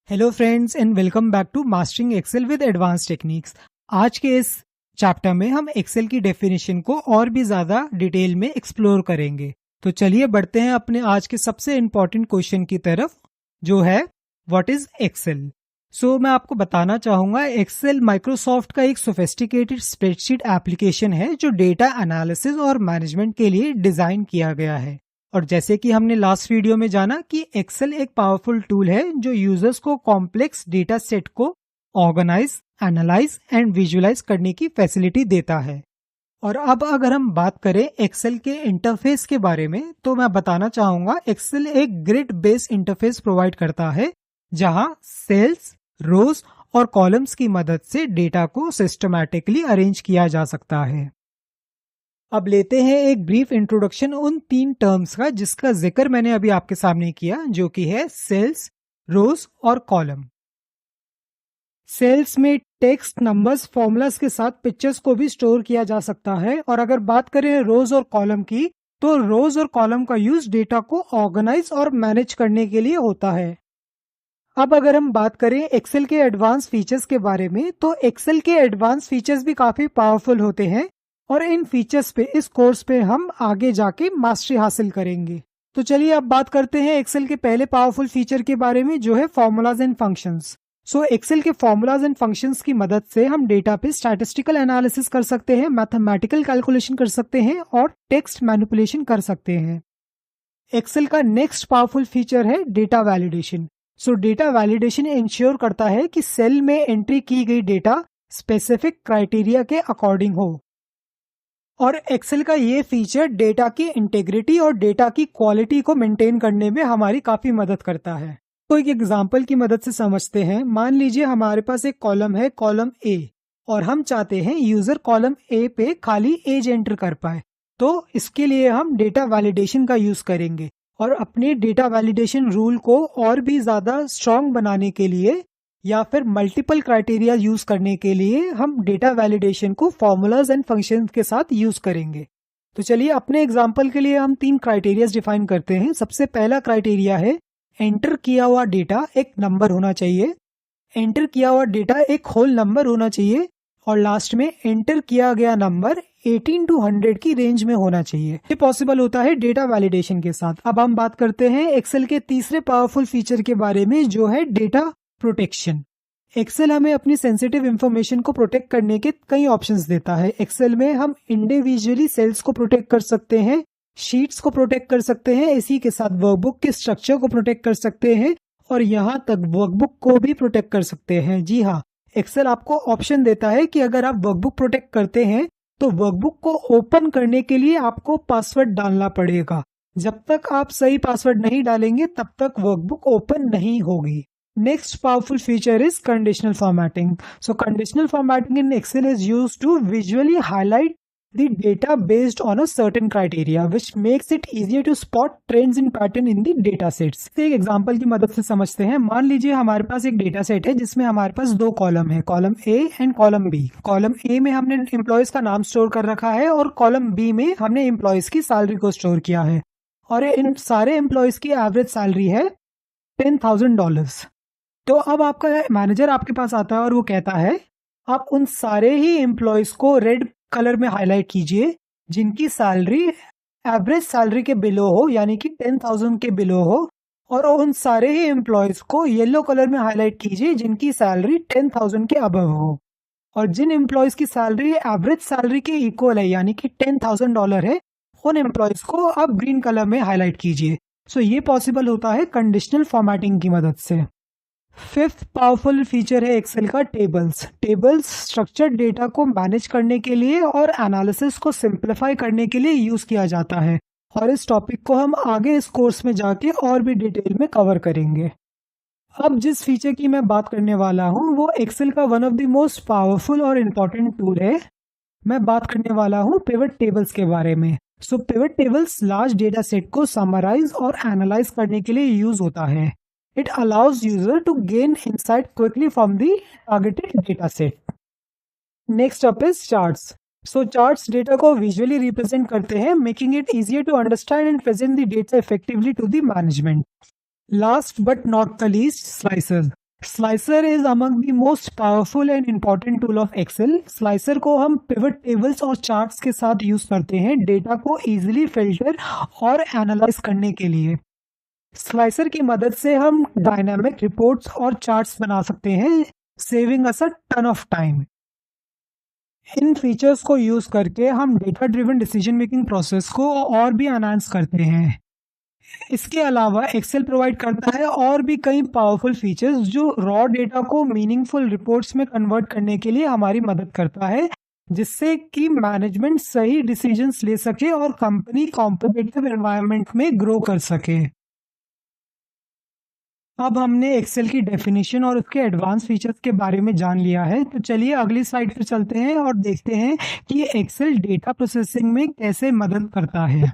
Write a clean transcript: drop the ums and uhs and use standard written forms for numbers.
Hello friends and welcome back to mastering Excel with advance techniques. आज के इस chapter में हम एक्सेल की डेफिनेशन को और भी ज़्यादा डिटेल में एक्सप्लोर करेंगे। तो चलिए बढ़ते हैं अपने आज के सबसे इम्पॉर्टेंट क्वेश्चन की तरफ, जो है व्हाट इज एक्सेल। मैं आपको बताना चाहूँगा, एक्सेल माइक्रोसॉफ्ट का एक सोफिस्टिकेटेड स्प्रेडशीट एप्लीकेशन है जो डेटा एनालिसिस और मैनेजमेंट के लिए डिज़ाइन किया गया है। और जैसे कि हमने लास्ट वीडियो में जाना कि एक्सेल एक पावरफुल टूल है जो यूजर्स को कॉम्प्लेक्स डेटा सेट को ऑर्गेनाइज, एनालाइज एंड विजुअलाइज करने की फैसिलिटी देता है। और अब अगर हम बात करें एक्सेल के इंटरफेस के बारे में, तो मैं बताना चाहूंगा एक्सेल एक ग्रिड बेस्ड इंटरफेस प्रोवाइड करता है जहां सेल्स, रोज और कॉलम्स की मदद से डेटा को सिस्टमैटिकली अरेंज किया जा सकता है। अब लेते हैं एक ब्रीफ इंट्रोडक्शन उन तीन टर्म्स का जिसका जिक्र मैंने अभी आपके सामने किया, जो कि है सेल्स, रोज और कॉलम। सेल्स में टेक्स्ट, नंबर्स, फॉर्मूलाज के साथ पिक्चर्स को भी स्टोर किया जा सकता है। और अगर बात करें रोज और कॉलम की, तो रोज और कॉलम का यूज डेटा को ऑर्गेनाइज और मैनेज करने के लिए होता है। अब अगर हम बात करें एक्सेल के एडवांस फीचर्स के बारे में, तो एक्सेल के एडवांस फीचर्स भी काफी पावरफुल होते हैं और इन फीचर्स पे इस कोर्स पे हम आगे जाके मास्टरी हासिल करेंगे। तो चलिए अब बात करते हैं एक्सेल के पहले पावरफुल फीचर के बारे में, जो है फॉर्मूलाज एंड फंक्शंस। एक्सेल के फॉर्मूलाज एंड फंक्शंस की मदद से हम डेटा पे स्टैटिस्टिकल एनालिसिस कर सकते हैं, मैथमेटिकल कैलकुलेशन कर सकते हैं और टेक्स्ट मैनिपुलेशन कर सकते हैं। एक्सेल का नेक्स्ट पावरफुल फीचर है data validation. Data validation ensure करता है कि सेल में एंट्री की गई डेटा स्पेसिफिक क्राइटेरिया के अकॉर्डिंग हो। और एक्सेल का ये फीचर डेटा की इंटेग्रिटी और डेटा की क्वालिटी को मेंटेन करने में हमारी काफी मदद करता है। तो एक एग्जांपल की मदद से समझते हैं। मान लीजिए हमारे पास एक कॉलम है, कॉलम ए, और हम चाहते हैं यूजर कॉलम ए पे खाली एज एंटर कर पाए। तो इसके लिए हम डेटा वैलिडेशन का यूज करेंगे और अपने डेटा वैलिडेशन रूल को और भी ज्यादा स्ट्रॉन्ग बनाने के लिए या फिर मल्टीपल क्राइटेरिया यूज करने के लिए हम डेटा वैलिडेशन को फॉर्मूलाज एंड फंक्शंस के साथ यूज करेंगे। तो चलिए अपने एग्जांपल के लिए हम तीन क्राइटेरियाज डिफाइन करते हैं। सबसे पहला क्राइटेरिया है एंटर किया हुआ डेटा एक नंबर होना चाहिए, एंटर किया हुआ डेटा एक होल नंबर होना चाहिए और लास्ट में एंटर किया गया नंबर 18 to 100 की रेंज में होना चाहिए। ये पॉसिबल होता है डेटा वैलिडेशन के साथ। अब हम बात करते हैं एक्सेल के तीसरे पावरफुल फीचर के बारे में, जो है डेटा प्रोटेक्शन। एक्सेल हमें अपनी सेंसिटिव इंफॉर्मेशन को प्रोटेक्ट करने के कई ऑप्शंस देता है। एक्सेल में हम इंडिविजुअली सेल्स को प्रोटेक्ट कर सकते हैं, शीट्स को प्रोटेक्ट कर सकते हैं, इसी के साथ वर्कबुक के स्ट्रक्चर को प्रोटेक्ट कर सकते हैं और यहाँ तक वर्कबुक को भी प्रोटेक्ट कर सकते हैं। जी हाँ, एक्सेल आपको ऑप्शन देता है कि अगर आप वर्कबुक प्रोटेक्ट करते हैं तो वर्कबुक को ओपन करने के लिए आपको पासवर्ड डालना पड़ेगा। जब तक आप सही पासवर्ड नहीं डालेंगे तब तक वर्कबुक ओपन नहीं होगी। Next powerful feature is conditional formatting. Conditional formatting in Excel is used to visually highlight the data based on a certain criteria, which makes it easier to spot trends and pattern in the data sets. एक example की मदद से समझते हैं। मान लीजिए हमारे पास एक डेटा सेट है जिसमें हमारे पास दो कॉलम है, column A and column B. Column A में हमने एम्प्लॉयज का नाम स्टोर कर रखा है और कॉलम बी में हमने एम्प्लॉयज की सैलरी को स्टोर किया है और इन सारे एम्प्लॉयज की एवरेज सैलरी है $10,000। तो अब आपका मैनेजर आपके पास आता है और वो कहता है आप उन सारे ही एम्प्लॉयज को रेड कलर में हाईलाइट कीजिए जिनकी सैलरी एवरेज सैलरी के बिलो हो, यानी कि 10,000 के बिलो हो, और उन सारे ही एम्प्लॉयज को येलो कलर में हाईलाइट कीजिए जिनकी सैलरी 10,000 के अबव हो। और जिन एम्प्लॉयज की सैलरी एवरेज सैलरी के इक्वल है, यानी कि $10,000 है, उन एम्प्लॉयज को आप ग्रीन कलर में हाईलाइट कीजिए। ये पॉसिबल होता है कंडीशनल फॉर्मेटिंग की मदद से। फिफ्थ पावरफुल फीचर है एक्सेल का टेबल्स। टेबल्स स्ट्रक्चर्ड डेटा को मैनेज करने के लिए और एनालिसिस को सिंप्लीफाई करने के लिए यूज किया जाता है और इस टॉपिक को हम आगे इस कोर्स में जाके और भी डिटेल में कवर करेंगे। अब जिस फीचर की मैं बात करने वाला हूँ वो एक्सेल का one of the most powerful और इम्पोर्टेंट टूल है। मैं बात करने वाला हूँ पिवट टेबल्स के बारे में। Pivot tables large data set को समराइज और एनालाइज करने के लिए यूज होता है। It allows user to gain insight quickly from the targeted data set. Next up is charts. Charts data को visually represent करते हैं, making it easier to understand and present the data effectively to the management. Last but not the least, slices. Slicer is among the most powerful and important tool of Excel. Slicer को हम pivot tables और charts के साथ use करते हैं data को easily filter और analyse करने के लिए। स्लाइसर की मदद से हम डायनामिक रिपोर्ट्स और चार्ट्स बना सकते हैं, saving us a ton of time. इन फीचर्स को यूज करके हम data driven decision making process को और भी एनहांस करते हैं। इसके अलावा एक्सेल प्रोवाइड करता है और भी कई पावरफुल फीचर्स जो रॉ डेटा को मीनिंगफुल रिपोर्ट्स में कन्वर्ट करने के लिए हमारी मदद करता है, जिससे कि मैनेजमेंट सही डिसीजंस ले सके और कंपनी कॉम्पिटिटिव एनवायरनमेंट में ग्रो कर सके। अब हमने एक्सेल की डेफिनेशन और उसके एडवांस फीचर्स के बारे में जान लिया है, तो चलिए अगली स्लाइड पर चलते हैं और देखते हैं कि एक्सेल डेटा प्रोसेसिंग में कैसे मदद करता है।